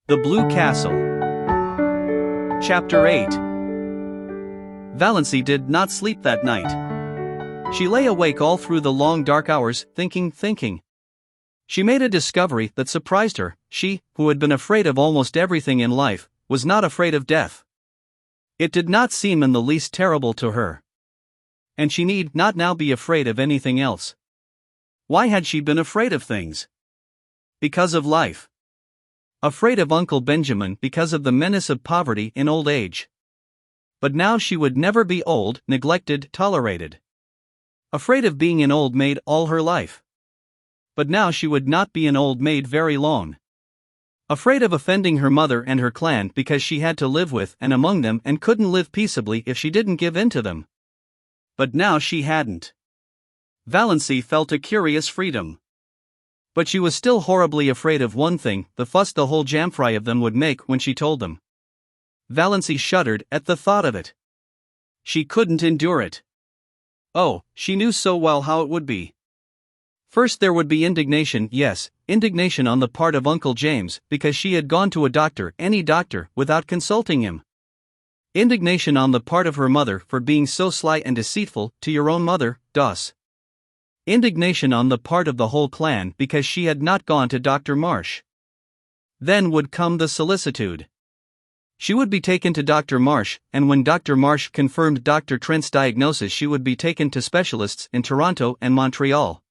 The Blue Castle. Chapter 8. Valancy did not sleep that night. She lay awake all through the long dark hours, thinking. She made a discovery that surprised her. She, who had been afraid of almost everything in life, was not afraid of death. It did not seem in the least terrible to her. And she need not now be afraid of anything else. Why had she been afraid of things? Because of life. Afraid of Uncle Benjamin because of the menace of poverty in old age. But now she would never be old, neglected, tolerated. Afraid of being an old maid all her life. But now she would not be an old maid very long. Afraid of offending her mother and her clan because she had to live with and among them and couldn't live peaceably if she didn't give in to them. But now she hadn't. Valancy felt a curious freedom. But she was still horribly afraid of one thing, the fuss the whole jamfry of them would make when she told them. Valancy shuddered at the thought of it. She couldn't endure it. Oh, she knew so well how it would be. First there would be indignation, yes, indignation on the part of Uncle James, because she had gone to a doctor, any doctor, without consulting him. Indignation on the part of her mother for being so sly and deceitful, to your own mother, Doss. Indignation on the part of the whole clan because she had not gone to Dr. Marsh. Then would come the solicitude. She would be taken to Dr. Marsh, and when Dr. Marsh confirmed Dr. Trent's diagnosis, she would be taken to specialists in Toronto and Montreal.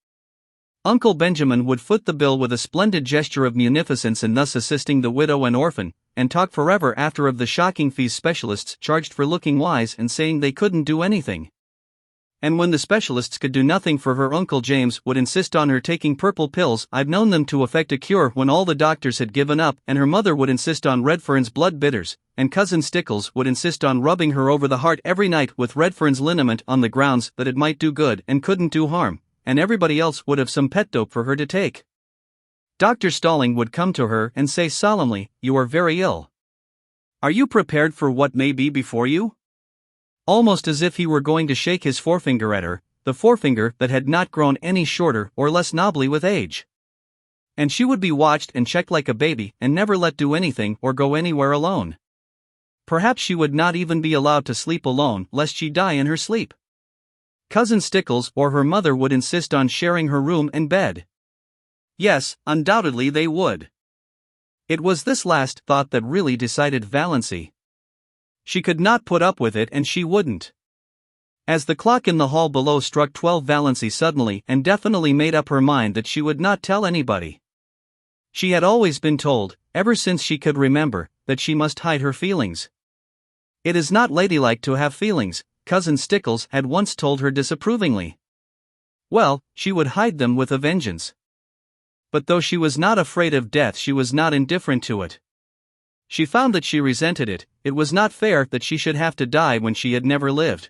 Uncle Benjamin would foot the bill with a splendid gesture of munificence in thus assisting the widow and orphan, and talk forever after of the shocking fees specialists charged for looking wise and saying they couldn't do anything. And when the specialists could do nothing for her, Uncle James would insist on her taking purple pills. I've known them to effect a cure when all the doctors had given up, and her mother would insist on Redfern's blood bitters, and Cousin Stickles would insist on rubbing her over the heart every night with Redfern's liniment on the grounds that it might do good and couldn't do harm, and everybody else would have some pet dope for her to take. Dr. Stirling would come to her and say solemnly, "You are very ill. Are you prepared for what may be before you?" Almost as if he were going to shake his forefinger at her, the forefinger that had not grown any shorter or less knobbly with age. And she would be watched and checked like a baby and never let do anything or go anywhere alone. Perhaps she would not even be allowed to sleep alone lest she die in her sleep. Cousin Stickles or her mother would insist on sharing her room and bed. Yes, undoubtedly they would. It was this last thought that really decided Valancy. She could not put up with it, and she wouldn't. As the clock in the hall below struck 12, Valancy suddenly and definitely made up her mind that she would not tell anybody. She had always been told, ever since she could remember, that she must hide her feelings. It is not ladylike to have feelings, Cousin Stickles had once told her disapprovingly. Well, she would hide them with a vengeance. But though she was not afraid of death, she was not indifferent to it. She found that she resented it. It was not fair that she should have to die when she had never lived.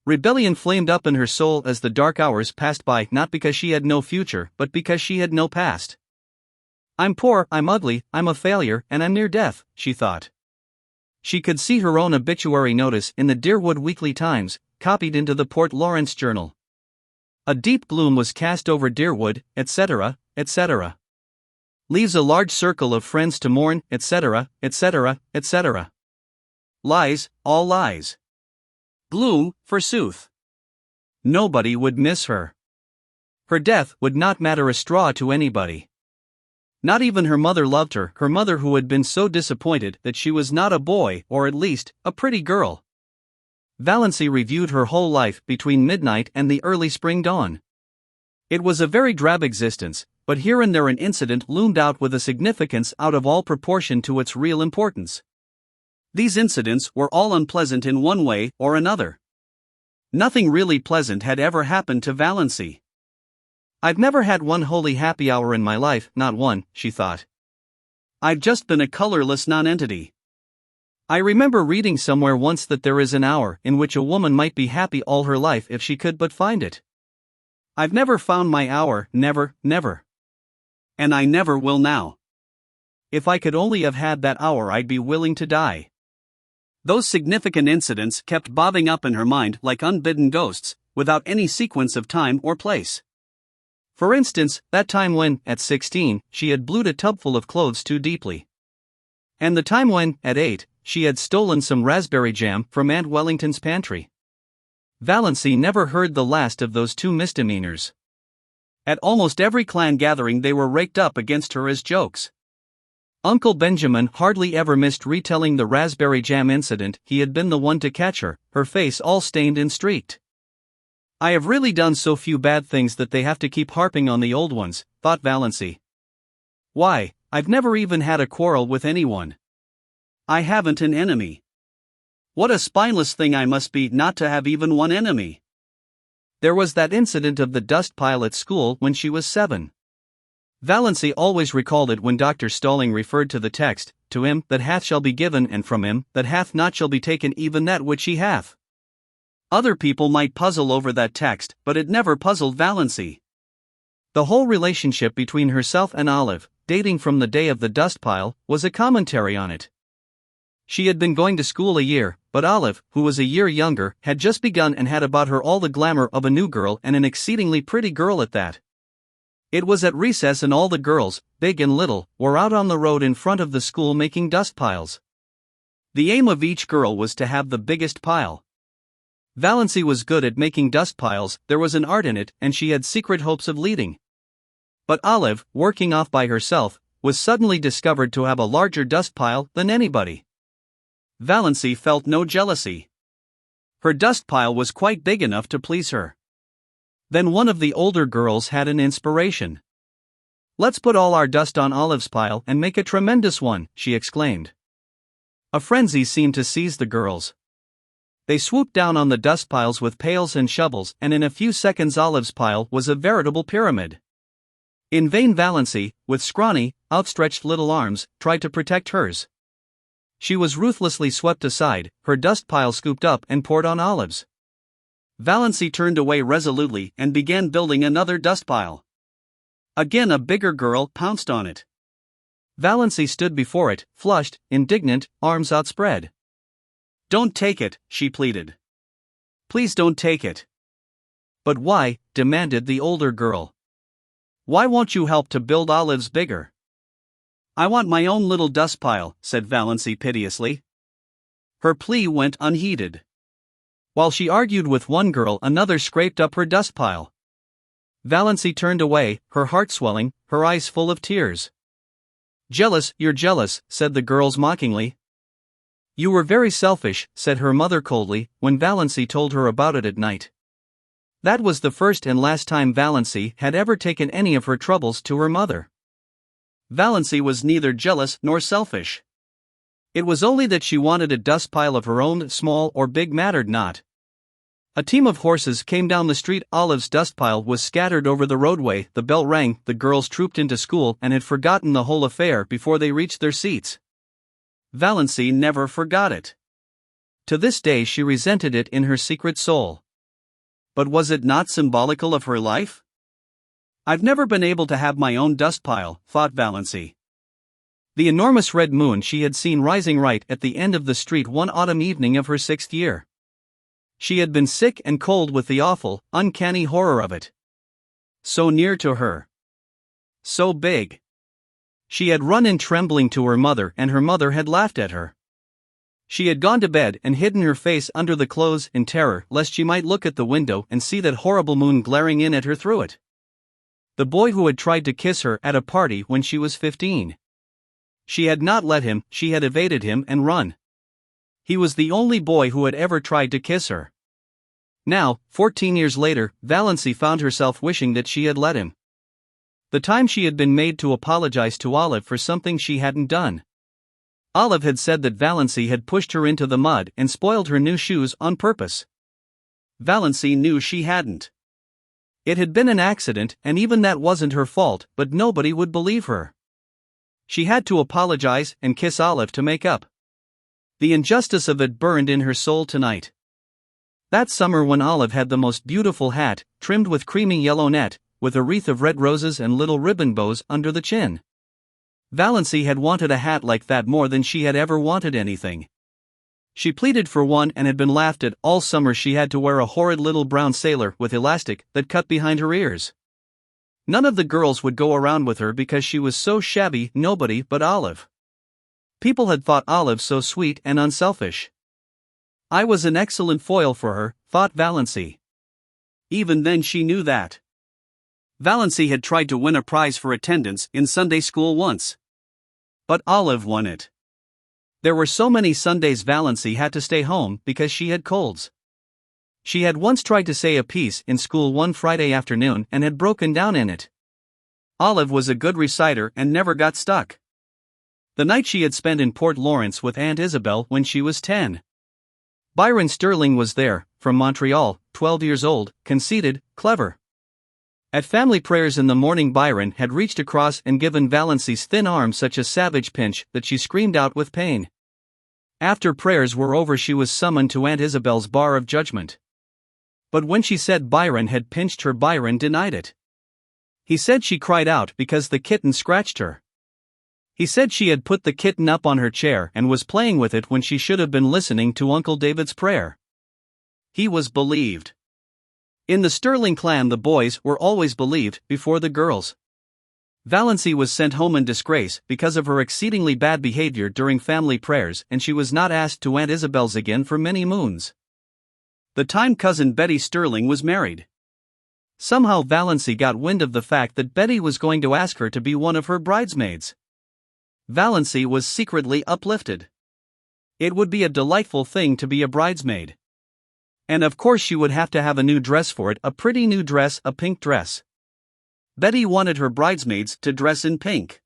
Rebellion flamed up in her soul as the dark hours passed by, not because she had no future, but because she had no past. I'm poor, I'm ugly, I'm a failure, and I'm near death, she thought. She could see her own obituary notice in the Deerwood Weekly Times, copied into the Port Lawrence Journal. A deep gloom was cast over Deerwood, etc., etc. Leaves a large circle of friends to mourn, etc., etc., etc. Lies, all lies. Gloom, forsooth. Nobody would miss her. Her death would not matter a straw to anybody. Not even her mother loved her mother who had been so disappointed that she was not a boy, or at least, a pretty girl. Valancy reviewed her whole life between midnight and the early spring dawn. It was a very drab existence, but here and there an incident loomed out with a significance out of all proportion to its real importance. These incidents were all unpleasant in one way or another. Nothing really pleasant had ever happened to Valancy. I've never had one wholly happy hour in my life, not one, she thought. I've just been a colorless nonentity. I remember reading somewhere once that there is an hour in which a woman might be happy all her life if she could but find it. I've never found my hour, never. And I never will now. If I could only have had that hour, I'd be willing to die. Those significant incidents kept bobbing up in her mind like unbidden ghosts, without any sequence of time or place. For instance, that time when, at 16, she had blued a tubful of clothes too deeply. And the time when, at 8, she had stolen some raspberry jam from Aunt Wellington's pantry. Valancy never heard the last of those two misdemeanors. At almost every clan gathering they were raked up against her as jokes. Uncle Benjamin hardly ever missed retelling the raspberry jam incident. He had been the one to catch her, her face all stained and streaked. I have really done so few bad things that they have to keep harping on the old ones, thought Valancy. Why, I've never even had a quarrel with anyone. I haven't an enemy. What a spineless thing I must be not to have even one enemy. There was that incident of the dust pile at school when she was 7. Valancy always recalled it when Dr. Stirling referred to the text, "To him that hath shall be given, and from him that hath not shall be taken even that which he hath." Other people might puzzle over that text, but it never puzzled Valancy. The whole relationship between herself and Olive, dating from the day of the dust pile, was a commentary on it. She had been going to school a year, but Olive, who was a year younger, had just begun and had about her all the glamour of a new girl, and an exceedingly pretty girl at that. It was at recess and all the girls, big and little, were out on the road in front of the school making dust piles. The aim of each girl was to have the biggest pile. Valancy was good at making dust piles, there was an art in it, and she had secret hopes of leading. But Olive, working off by herself, was suddenly discovered to have a larger dust pile than anybody. Valancy felt no jealousy. Her dust pile was quite big enough to please her. Then one of the older girls had an inspiration. "Let's put all our dust on Olive's pile and make a tremendous one," she exclaimed. A frenzy seemed to seize the girls. They swooped down on the dust piles with pails and shovels, and in a few seconds Olive's pile was a veritable pyramid. In vain Valancy, with scrawny, outstretched little arms, tried to protect hers. She was ruthlessly swept aside, her dust pile scooped up and poured on Olive's. Valancy turned away resolutely and began building another dust pile. Again a bigger girl pounced on it. Valancy stood before it, flushed, indignant, arms outspread. "Don't take it," she pleaded. "Please don't take it." "But why?" demanded the older girl. "Why won't you help to build Olive's bigger?" "I want my own little dust pile," said Valancy piteously. Her plea went unheeded. While she argued with one girl, another scraped up her dust pile. Valancy turned away, her heart swelling, her eyes full of tears. "Jealous, you're jealous," said the girls mockingly. "You were very selfish," said her mother coldly, when Valancy told her about it at night. That was the first and last time Valancy had ever taken any of her troubles to her mother. Valancy was neither jealous nor selfish. It was only that she wanted a dust pile of her own, small or big mattered not. A team of horses came down the street, Olive's dust pile was scattered over the roadway, the bell rang, the girls trooped into school and had forgotten the whole affair before they reached their seats. Valancy never forgot it. To this day she resented it in her secret soul. But was it not symbolical of her life? "I've never been able to have my own dust pile," thought Valancy. The enormous red moon she had seen rising right at the end of the street one autumn evening of her 6th year. She had been sick and cold with the awful, uncanny horror of it. So near to her. So big. She had run in trembling to her mother, and her mother had laughed at her. She had gone to bed and hidden her face under the clothes in terror lest she might look at the window and see that horrible moon glaring in at her through it. The boy who had tried to kiss her at a party when she was 15. She had not let him, she had evaded him and run. He was the only boy who had ever tried to kiss her. Now, 14 years later, Valancy found herself wishing that she had let him. The time she had been made to apologize to Olive for something she hadn't done. Olive had said that Valancy had pushed her into the mud and spoiled her new shoes on purpose. Valancy knew she hadn't. It had been an accident, and even that wasn't her fault, but nobody would believe her. She had to apologize and kiss Olive to make up. The injustice of it burned in her soul tonight. That summer when Olive had the most beautiful hat, trimmed with creamy yellow net, with a wreath of red roses and little ribbon bows under the chin. Valancy had wanted a hat like that more than she had ever wanted anything. She pleaded for one and had been laughed at. All summer she had to wear a horrid little brown sailor with elastic that cut behind her ears. None of the girls would go around with her because she was so shabby, nobody but Olive. People had thought Olive so sweet and unselfish. I was an excellent foil for her, thought Valancy. Even then she knew that. Valancy had tried to win a prize for attendance in Sunday school once. But Olive won it. There were so many Sundays Valancy had to stay home because she had colds. She had once tried to say a piece in school one Friday afternoon and had broken down in it. Olive was a good reciter and never got stuck. The night she had spent in Port Lawrence with Aunt Isabel when she was 10. Byron Stirling was there, from Montreal, 12 years old, conceited, clever. At family prayers in the morning Byron had reached across and given Valancy's thin arm such a savage pinch that she screamed out with pain. After prayers were over she was summoned to Aunt Isabel's bar of judgment. But when she said Byron had pinched her, Byron denied it. He said she cried out because the kitten scratched her. He said she had put the kitten up on her chair and was playing with it when she should have been listening to Uncle David's prayer. He was believed. In the Stirling clan the boys were always believed before the girls. Valancy was sent home in disgrace because of her exceedingly bad behavior during family prayers, and she was not asked to Aunt Isabel's again for many moons. The time cousin Betty Stirling was married. Somehow Valancy got wind of the fact that Betty was going to ask her to be one of her bridesmaids. Valancy was secretly uplifted. It would be a delightful thing to be a bridesmaid. And of course she would have to have a new dress for it, a pretty new dress, a pink dress. Betty wanted her bridesmaids to dress in pink.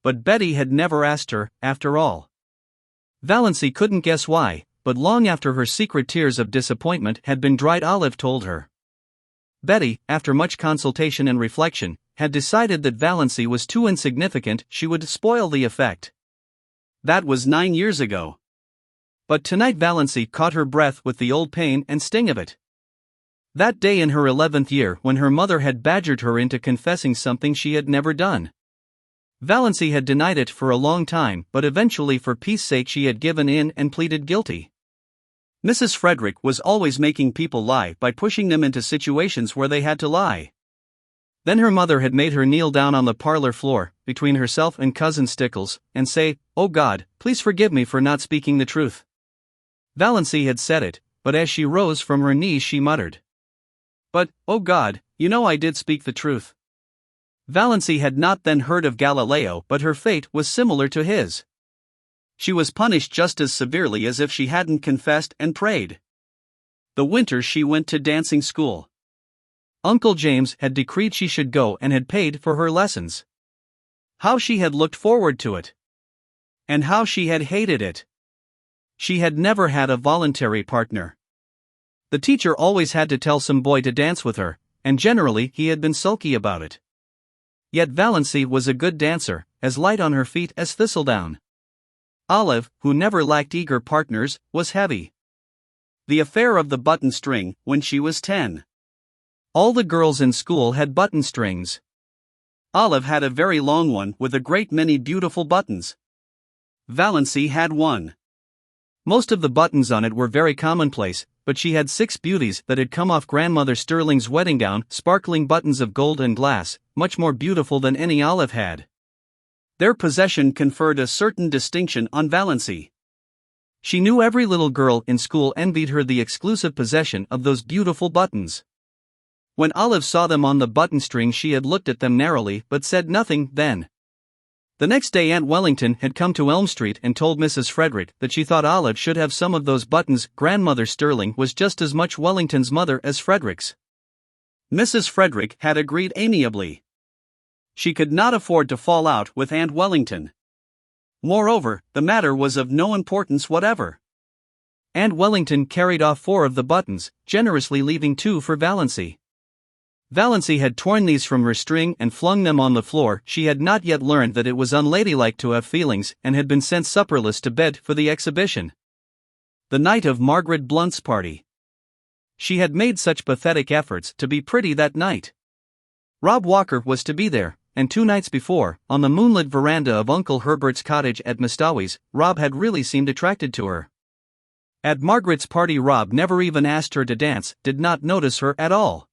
But Betty had never asked her, after all. Valancy couldn't guess why, but long after her secret tears of disappointment had been dried, Olive told her. Betty, after much consultation and reflection, had decided that Valancy was too insignificant, she would spoil the effect. That was 9 years ago. But tonight Valancy caught her breath with the old pain and sting of it. That day in her 11th year when her mother had badgered her into confessing something she had never done. Valancy had denied it for a long time, but eventually for peace sake she had given in and pleaded guilty. Mrs. Frederick was always making people lie by pushing them into situations where they had to lie. Then her mother had made her kneel down on the parlor floor, between herself and Cousin Stickles, and say, "Oh God, please forgive me for not speaking the truth." Valancy had said it, but as she rose from her knees she muttered, "But, oh God, you know I did speak the truth." Valancy had not then heard of Galileo, but her fate was similar to his. She was punished just as severely as if she hadn't confessed and prayed. The winter she went to dancing school. Uncle James had decreed she should go and had paid for her lessons. How she had looked forward to it! And how she had hated it! She had never had a voluntary partner. The teacher always had to tell some boy to dance with her, and generally he had been sulky about it. Yet Valancy was a good dancer, as light on her feet as thistledown. Olive, who never lacked eager partners, was heavy. The affair of the button string, when she was 10. All the girls in school had button strings. Olive had a very long one with a great many beautiful buttons. Valancy had one. Most of the buttons on it were very commonplace, but she had 6 beauties that had come off Grandmother Stirling's wedding gown, sparkling buttons of gold and glass, much more beautiful than any Olive had. Their possession conferred a certain distinction on Valancy. She knew every little girl in school envied her the exclusive possession of those beautiful buttons. When Olive saw them on the button string she had looked at them narrowly but said nothing then. The next day Aunt Wellington had come to Elm Street and told Mrs. Frederick that she thought Olive should have some of those buttons. Grandmother Stirling was just as much Wellington's mother as Frederick's. Mrs. Frederick had agreed amiably. She could not afford to fall out with Aunt Wellington. Moreover, the matter was of no importance whatever. Aunt Wellington carried off 4 of the buttons, generously leaving 2 for Valancy. Valancy had torn these from her string and flung them on the floor. She had not yet learned that it was unladylike to have feelings and had been sent supperless to bed for the exhibition. The night of Margaret Blunt's party. She had made such pathetic efforts to be pretty that night. Rob Walker was to be there, and 2 nights before, on the moonlit veranda of Uncle Herbert's cottage at Mistawey's, Rob had really seemed attracted to her. At Margaret's party Rob never even asked her to dance, did not notice her at all.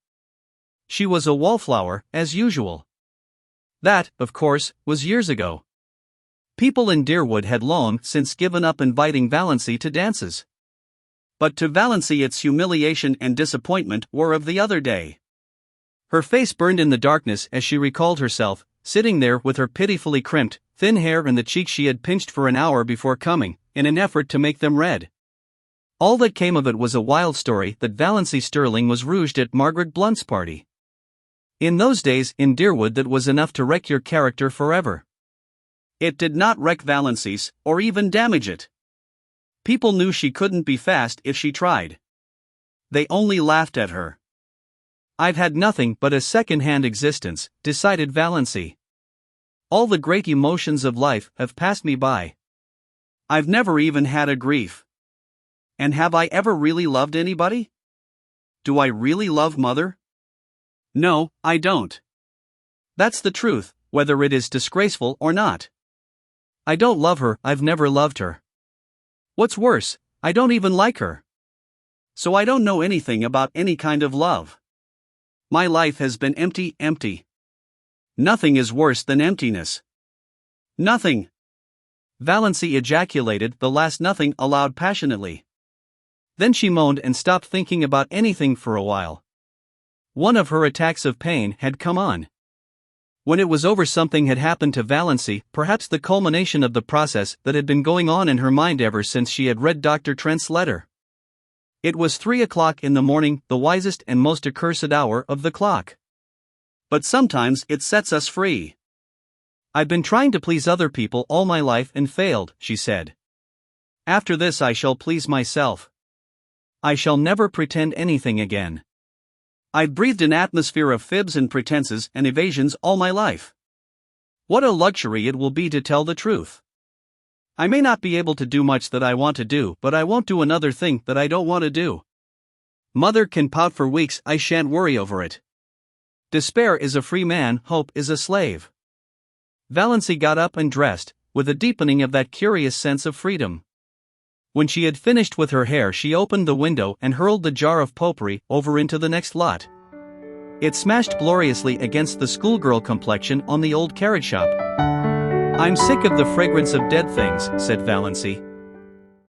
She was a wallflower, as usual. That, of course, was years ago. People in Deerwood had long since given up inviting Valancy to dances. But to Valancy its humiliation and disappointment were of the other day. Her face burned in the darkness as she recalled herself, sitting there with her pitifully crimped, thin hair and the cheeks she had pinched for an hour before coming, in an effort to make them red. All that came of it was a wild story that Valancy Stirling was rouged at Margaret Blunt's party. In those days in Deerwood that was enough to wreck your character forever. It did not wreck Valancy's, or even damage it. People knew she couldn't be fast if she tried. They only laughed at her. I've had nothing but a second-hand existence, decided Valancy. All the great emotions of life have passed me by. I've never even had a grief. And have I ever really loved anybody? Do I really love Mother? No, I don't. That's the truth, whether it is disgraceful or not. I don't love her, I've never loved her. What's worse, I don't even like her. So I don't know anything about any kind of love. My life has been empty. Nothing is worse than emptiness. Nothing. Valancy ejaculated the last nothing aloud passionately. Then she moaned and stopped thinking about anything for a while. One of her attacks of pain had come on. When it was over, something had happened to Valancy, perhaps the culmination of the process that had been going on in her mind ever since she had read Dr. Trent's letter. It was 3 o'clock in the morning, the wisest and most accursed hour of the clock. But sometimes it sets us free. I've been trying to please other people all my life and failed, she said. After this I shall please myself. I shall never pretend anything again. I've breathed an atmosphere of fibs and pretenses and evasions all my life. What a luxury it will be to tell the truth. I may not be able to do much that I want to do, but I won't do another thing that I don't want to do. Mother can pout for weeks, I shan't worry over it. Despair is a free man, hope is a slave. Valancy got up and dressed, with a deepening of that curious sense of freedom. When she had finished with her hair, she opened the window and hurled the jar of potpourri over into the next lot. It smashed gloriously against the schoolgirl complexion on the old carriage shop. I'm sick of the fragrance of dead things, said Valancy.